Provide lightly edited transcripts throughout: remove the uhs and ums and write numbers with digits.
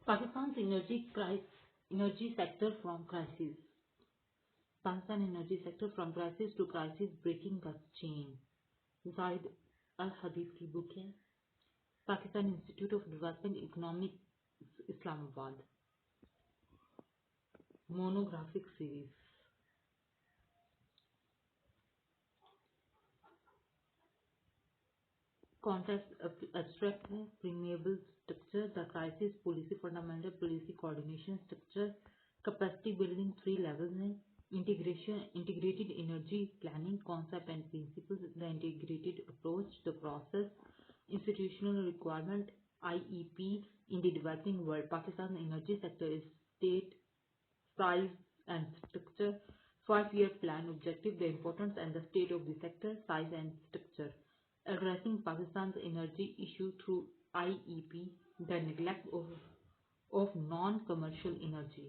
Pakistan's energy sector from crisis. Pakistan energy sector from crisis to crisis, breaking the chain. Zaid Al-Hadid की book है Pakistan institute of development economics Islamabad monographic series context abstract है preamble structure the crisis policy fundamental policy coordination structure capacity building 3 levels हैं integrated energy planning concept and principles the integrated approach the process institutional requirement IEP in the developing world Pakistan energy sector is state size and structure 5-year plan objective the importance and the state of the sector size and structure addressing Pakistan's energy issue through IEP the neglect of non-commercial energy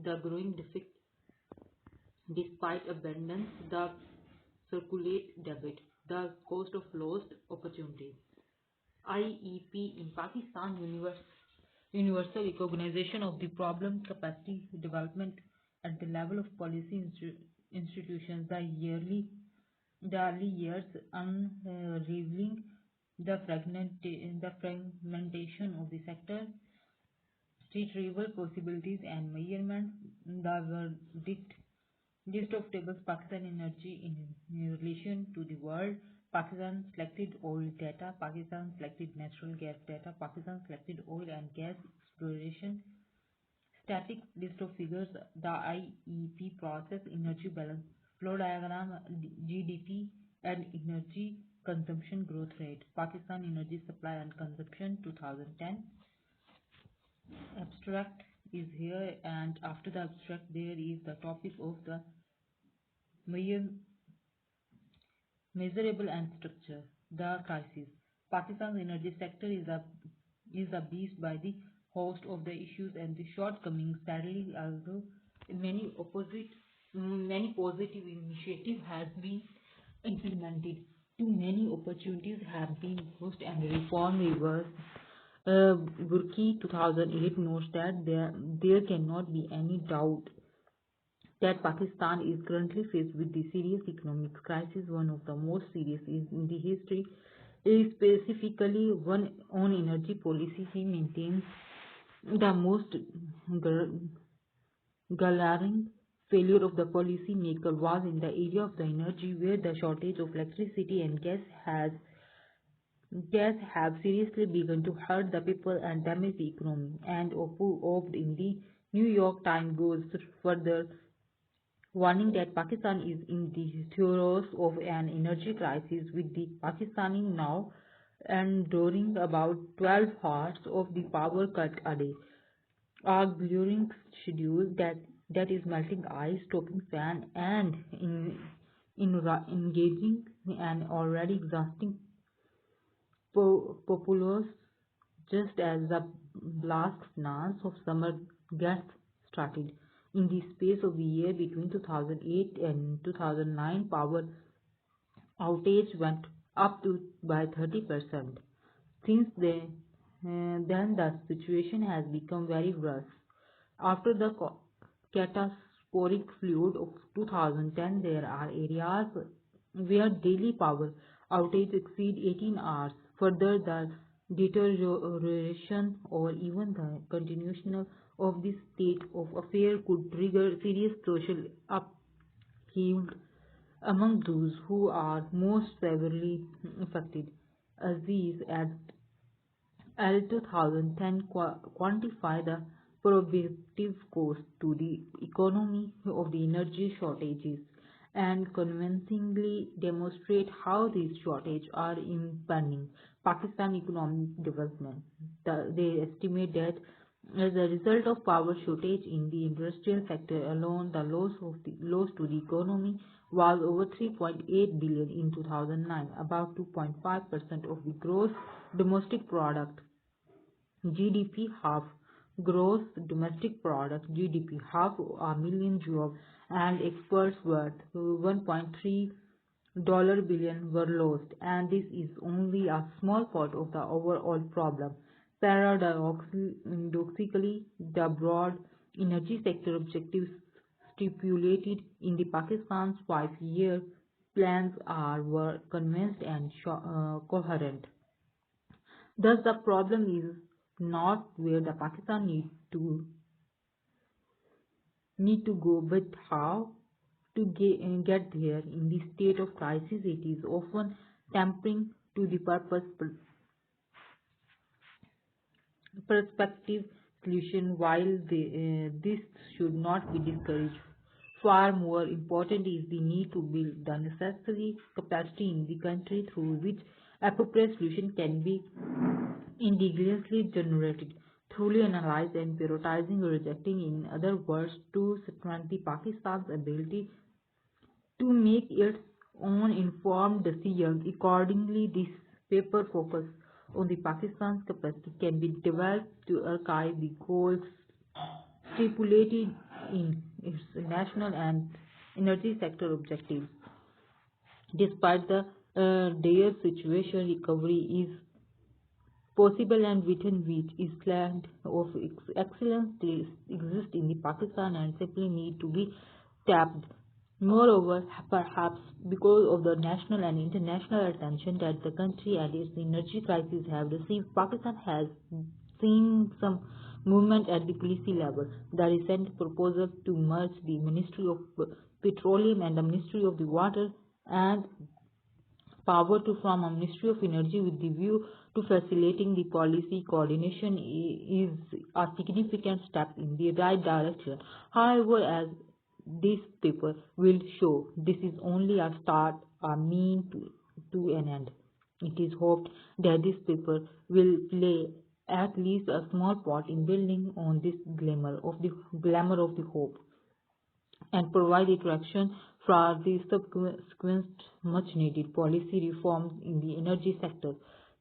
the growing deficit despite abundance, the circulate debit, the cost of lost opportunities. IEP in Pakistan universal recognition of the problem, capacity development at the level of policy institutions, the early years unraveling the fragmentation of the sector, retrieval possibilities and measurements, the verdict list of tables Pakistan energy in relation to the world, Pakistan selected oil data, Pakistan selected natural gas data, Pakistan selected oil and gas exploration, static list of figures, the IEP process, energy balance, flow diagram, GDP and energy consumption growth rate, Pakistan energy supply and consumption 2010. Abstract is here and after the abstract there is the topic of the measurable and structure. The crisis. Pakistan's energy sector is a beast by the host of the issues and the shortcomings. Sadly, although many positive initiative has been implemented, too many opportunities have been lost and reform reversed. Burki 2008 notes that there cannot be any doubt that Pakistan is currently faced with the serious economic crisis, one of the most serious in the history, is specifically one on energy policy. He maintains the most glaring failure of the policy maker was in the area of the energy, where the shortage of electricity and gas have seriously begun to hurt the people and damage the economy. And opted in the New York Times goes further, warning that Pakistan is in the throes of an energy crisis, with the Pakistani now enduring about 12 hours of the power cut a day, a glaring schedule that is melting ice, stopping fan, and engaging an already exhausting populace just as the last dance of summer gets started. In the space of a year between 2008 and 2009, power outage went up by 30%. Since then the situation has become very worse. After the catastrophic flood of 2010, there are areas where daily power outage exceed 18 hours. Further, the deterioration or even the continuation of this state of affairs could trigger serious social upheaval among those who are most severely affected. Aziz at L 2010 quantify the prohibitive cost to the economy of the energy shortages and convincingly demonstrate how these shortages are impeding Pakistan economic development. They estimate that as a result of power shortage in the industrial sector alone, the loss to the economy was over 3.8 billion in 2009, about 2.5% of the gross domestic product. GDP half gross domestic product GDP half a million jobs and exports worth 1.3 billion were lost, and this is only a small part of the overall problem. Paradoxically, the broad energy sector objectives stipulated in the Pakistan's 5-year plans were convinced and coherent. Thus, the problem is not where the Pakistan need to go, but how to get there. In this state of crisis, it is often tempting to the perspective solution. While this should not be discouraged, far more important is the need to build the necessary capacity in the country through which appropriate solution can be indigenously generated, thoroughly analyzed and prioritizing or rejecting, in other words, to strengthen Pakistan's ability to make its own informed decisions. Accordingly, this paper focus on the Pakistan's capacity can be developed to archive the goals stipulated in its national and energy sector objectives. Despite the dire situation, recovery is possible and within which Island of excellence exists in the Pakistan and simply need to be tapped. Moreover, perhaps because of the national and international attention that the country and its energy crisis have received, Pakistan has seen some movement at the policy level. The recent proposal to merge the Ministry of Petroleum and the Ministry of the Water and power to form a Ministry of Energy with the view to facilitating the policy coordination is a significant step in the right direction. However, as this paper will show, this is only a start, a mean to an end. It is hoped that this paper will play at least a small part in building on this glamour of the hope and provide attraction for the subsequent much-needed policy reforms in the energy sector.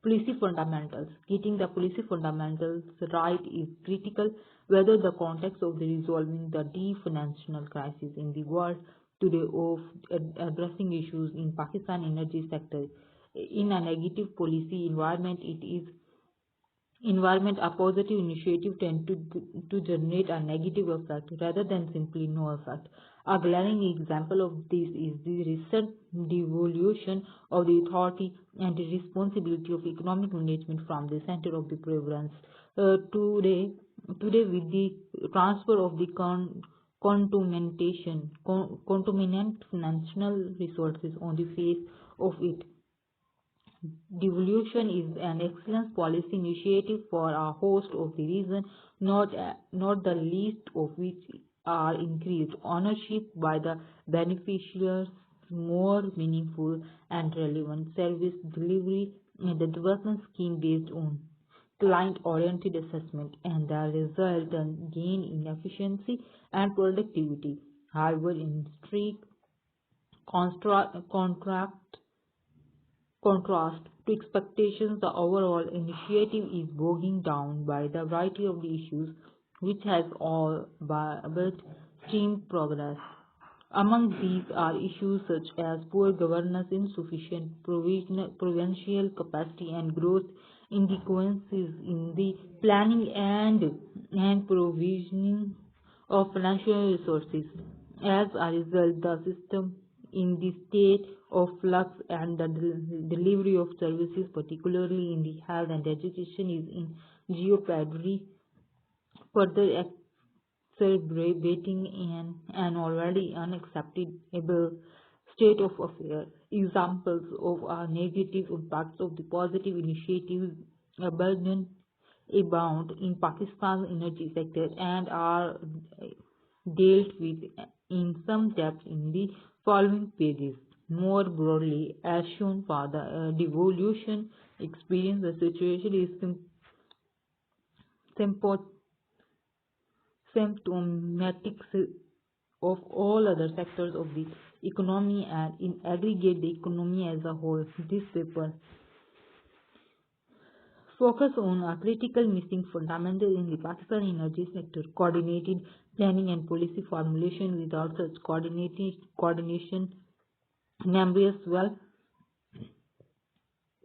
Policy fundamentals. Getting the policy fundamentals right is critical, whether the context of the resolving the deep financial crisis in the world today of addressing issues in Pakistan energy sector. In a negative policy environment, a positive initiative tend to generate a negative effect rather than simply no effect. A glaring example of this is the recent devolution of the authority and the responsibility of economic management from the center of the province. Today, with the transfer of the contaminant financial resources on the face of it, devolution is an excellent policy initiative for a host of the reasons, not the least of which are increased ownership by the beneficiaries, more meaningful and relevant service delivery, and the development scheme based on client-oriented assessment, and the resultant gain in efficiency and productivity. However, in strict contract contrast to expectations, the overall initiative is bogging down by the variety of the issues which has all but streamed progress. Among these are issues such as poor governance, insufficient provincial capacity, and gross inadequacies in the planning and provisioning of financial resources. As a result, the system in the state of flux and the delivery of services, particularly in the health and education, is in jeopardy, further exacerbating an already unacceptable state of affairs. Examples of negative impacts of the positive initiatives abound in Pakistan's energy sector and are dealt with in some depth in the following pages. More broadly, as shown for the devolution experience, the situation is symptomatic of all other sectors of the economy and in aggregate the economy as a whole. This paper focus on a critical missing fundamental in the Pakistan energy sector: coordinated planning and policy formulation. Without such coordination, numerous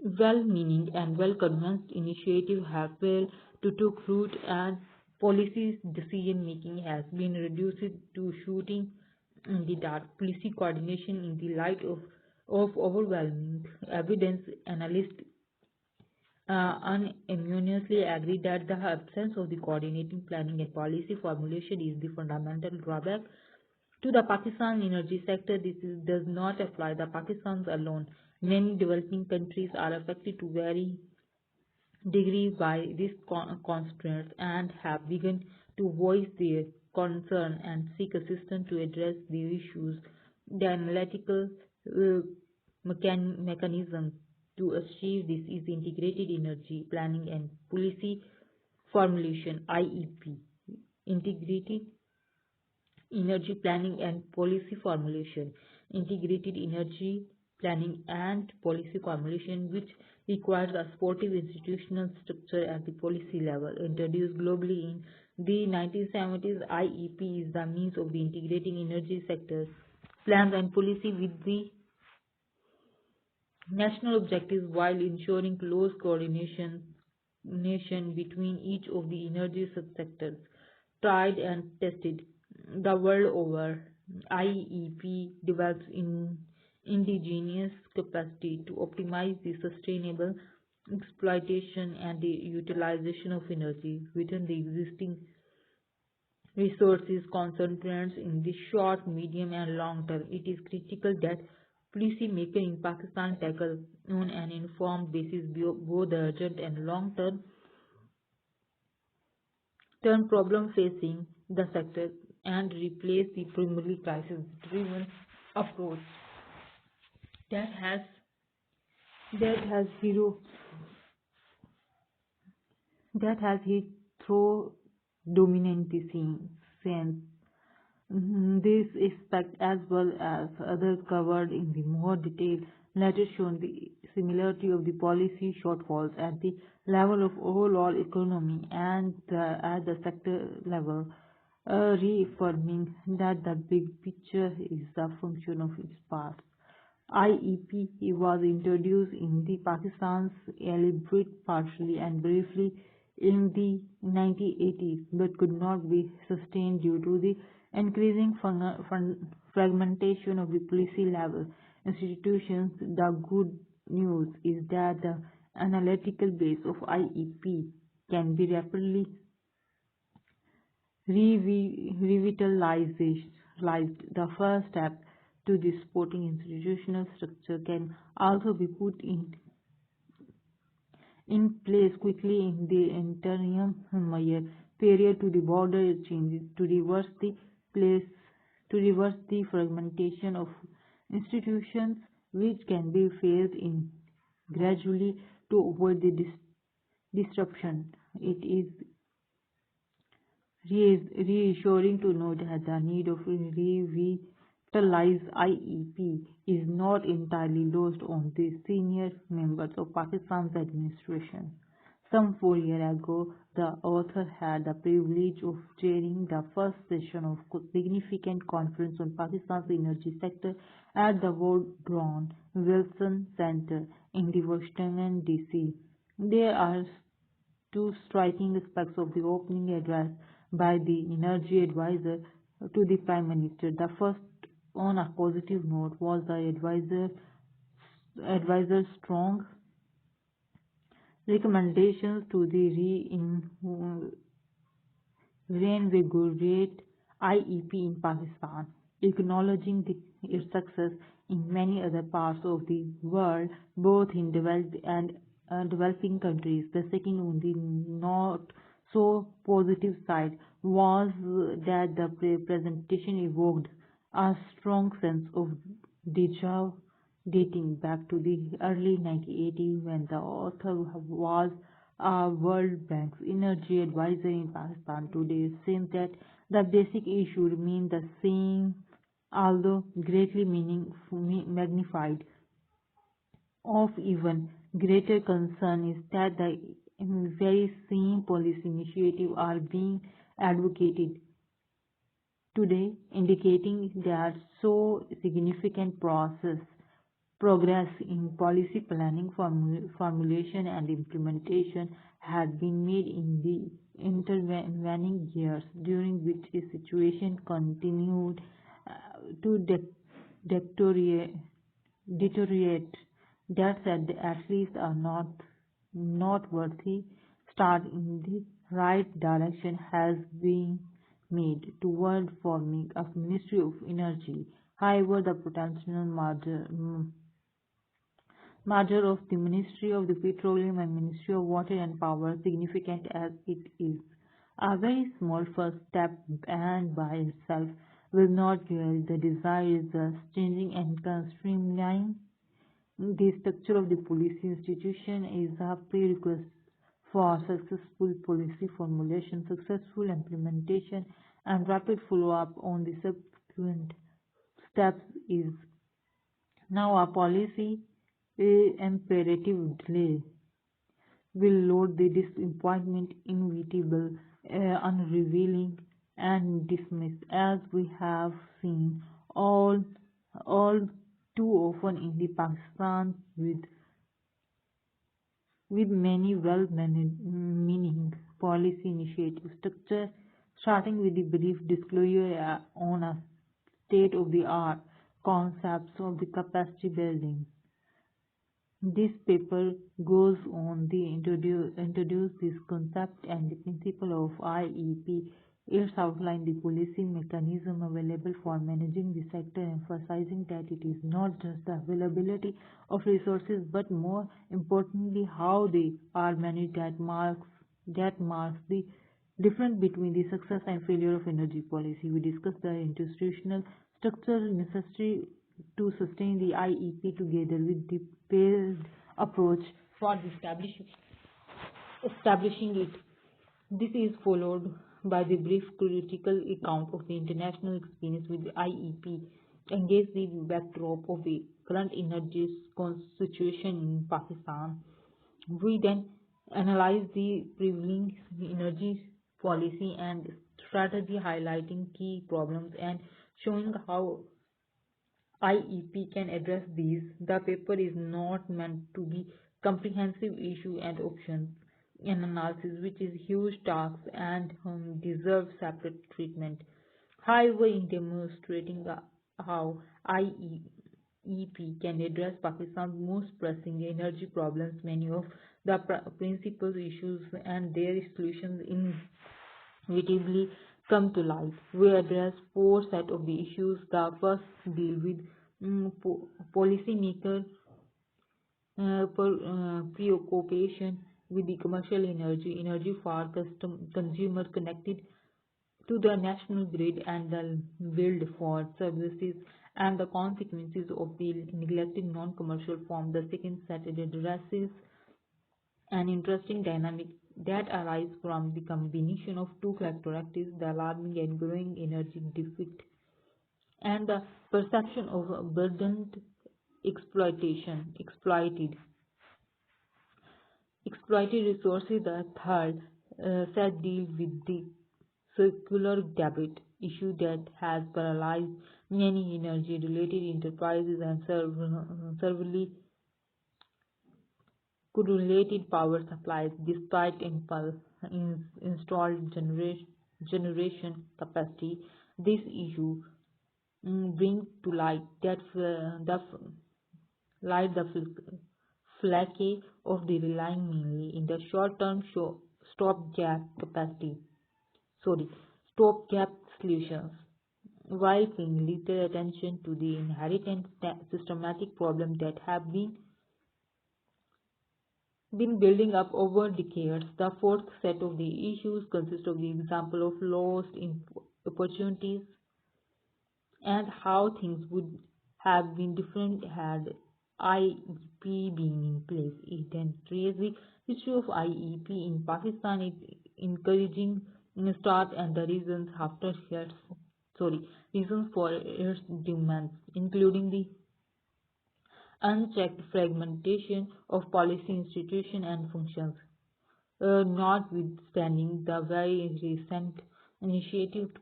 well-meaning and well-conceived initiatives have failed to take root, and policy decision-making has been reduced to shooting in the dark. Policy coordination in the light of overwhelming evidence, analysts unanimously agree that the absence of the coordinating planning and policy formulation is the fundamental drawback to the Pakistan energy sector. Does not apply to Pakistan alone. Many developing countries are affected to vary degree by these constraints and have begun to voice their concern and seek assistance to address the issues. The analytical uh, mechanism to achieve this is integrated energy planning and policy formulation (IEP). Integrated energy planning and policy formulation. Integrated energy planning and policy formulation, which requires a supportive institutional structure at the policy level. Introduced globally in the 1970s, IEP is the means of the integrating energy sector plans and policy with the national objectives while ensuring close coordination between each of the energy subsectors. Tried and tested the world over, IEP develops in indigenous capacity to optimize the sustainable exploitation and the utilization of energy within the existing resources concentrates in the short, medium, and long term. It is critical that policymakers in Pakistan tackle on an informed basis both the urgent and long term problem facing the sector and replace the primarily crisis driven approach that has zero that has hit through dominant the scene since. This aspect, as well as others covered in the more detail, later shown the similarity of the policy shortfalls at the level of overall economy and at the sector level, reaffirming that the big picture is a function of its parts. IEP was introduced in the Pakistan's elaborate partially and briefly in the 1980s, but could not be sustained due to the increasing fragmentation of the policy level institutions. The good news is that the analytical base of IEP can be rapidly revitalized. The first step to this supporting institutional structure can also be put in place quickly in the interim period to the border changes place to reverse the fragmentation of institutions, which can be phased in gradually to avoid the disruption. It is reassuring to note that the need of revitalized IEP is not entirely lost on the senior members of Pakistan's administration. Some 4 years ago, the author had the privilege of chairing the first session of significant conference on Pakistan's energy sector at the Woodrow Wilson Center in the Washington, D.C. There are two striking aspects of the opening address by the energy advisor to the Prime Minister. The first, on a positive note, was the advisor's strong recommendations to the reinvigorate IEP in Pakistan, acknowledging its success in many other parts of the world, both in developed and developing countries. The second, on the not so positive side, was that the presentation evoked a strong sense of deja dating back to the early 1980s when the author was a World Bank's energy advisor in Pakistan. Today seems that the basic issue remains the same, although greatly magnified. Of even greater concern is that the very same policy initiatives are being advocated today, indicating that so significant process Progress in policy planning, formulation, and implementation had been made in the intervening years, during which the situation continued to deteriorate. deteriorate. That said, at least a noteworthy start in the right direction has been made toward forming a Ministry of Energy. However, the potential merger of the Ministry of the Petroleum and Ministry of Water and Power, significant as it is, a very small first step and by itself will not yield the desired results. Changing and streamlining the structure of the policy institution is a prerequisite for successful policy formulation, successful implementation, and rapid follow-up on the subsequent steps is now a policy imperative. Delay will load the disappointment inevitable, unrevealing, and dismiss, as we have seen all too often in the Pakistan with many well-meaning policy initiatives structure, starting with the brief disclosure on a state-of-the-art concepts of the capacity building. This paper goes on to introduce this concept and the principle of IEP. It outlines the policy mechanism available for managing the sector, emphasizing that it is not just the availability of resources, but more importantly, how they are managed that marks the difference between the success and failure of energy policy. We discussed the institutional structure necessary to sustain the IEP together with the paired approach for establishing it. This is followed by the brief critical account of the international experience with the IEP against the backdrop of the current energy situation in Pakistan. We then analyze the prevailing energy policy and strategy, highlighting key problems and showing how IEP can address these. The paper is not meant to be comprehensive issue and options an analysis, which is huge task and deserves separate treatment. However, in demonstrating how IEP can address Pakistan's most pressing energy problems, many of the principal issues and their solutions inevitably come to light. We address four set of the issues. The first deal with policymaker preoccupation with the commercial energy for consumer connected to the national grid and the build for services and the consequences of the neglected non-commercial form. The second set addresses an interesting dynamic that arises from the combination of two characteristics: the alarming and growing energy deficit and the perception of abundant exploited resources. The third set deals with the circular debit issue that has paralyzed many energy-related enterprises and severely correlated power supplies despite installed generation capacity. This issue brings to light that the flaky of the relying mainly in the short term stopgap capacity sorry stopgap solutions while paying little attention to the inherent and systematic problems that have been building up over decades. The fourth set of the issues consists of the example of lost opportunities and how things would have been different had IEP been in place. It then traces the history of IEP in Pakistan, its encouraging start and the reasons for its demands, including the unchecked fragmentation of policy institutions and functions. Notwithstanding the very recent initiative to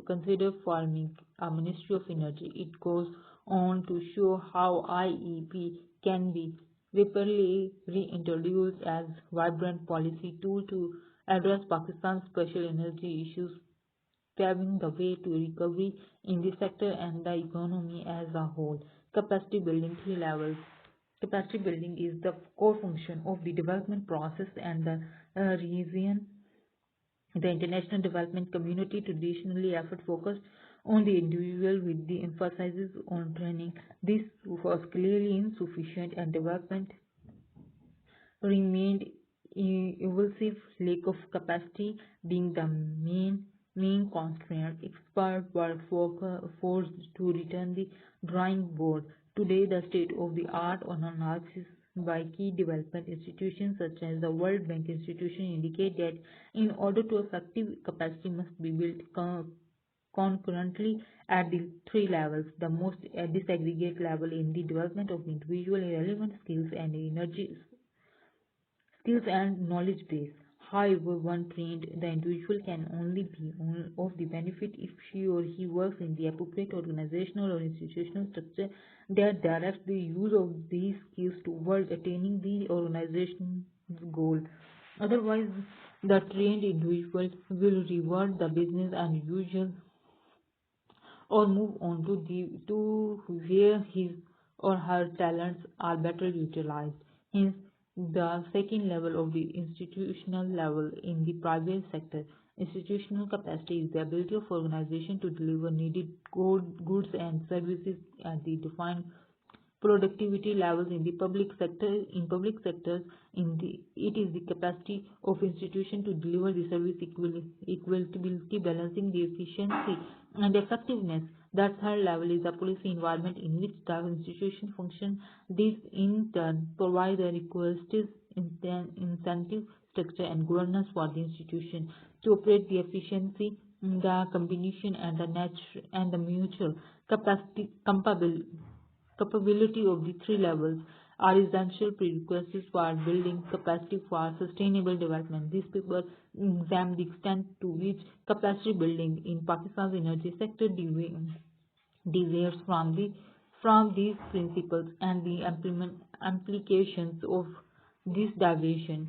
consider forming a Ministry of Energy, it goes on to show how IEP can be rapidly reintroduced as vibrant policy tool to address Pakistan's special energy issues, paving the way to recovery in the sector and the economy as a whole. Capacity building three levels. Capacity building is the core function of the development process and the region. The international development community traditionally effort focused on the individual with the emphasis on training. This was clearly insufficient and development remained evasive, lack of capacity being the main constraint. Experts were forced to return the drawing board. Today, the state of the art analysis by key development institutions such as the World Bank institution indicate that in order to effective capacity must be built concurrently at the three levels, the most disaggregate level in the development of individual relevant skills and knowledge base. However, one trained the individual can only be of the benefit if she or he works in the appropriate organizational or institutional structure that directs the use of these skills towards attaining the organization's goal. Otherwise, the trained individual will revert the business as usual or move on to where his or her talents are better utilized. Hence, the second level of the institutional level in the private sector. Institutional capacity is the ability of organization to deliver needed goods and services at the defined productivity levels in the public sector. In public sectors, it is the capacity of institution to deliver the service equitability, balancing the efficiency and effectiveness. That third level is the policy environment in which the institution function. This in turn provide the requisite incentive structure and governance for the institution to operate the efficiency, the combination and the mutual capability of the three levels are essential prerequisites for building capacity for sustainable development. These papers examine the extent to which capacity building in Pakistan's energy sector deviates from these principles and the implications of these deviations.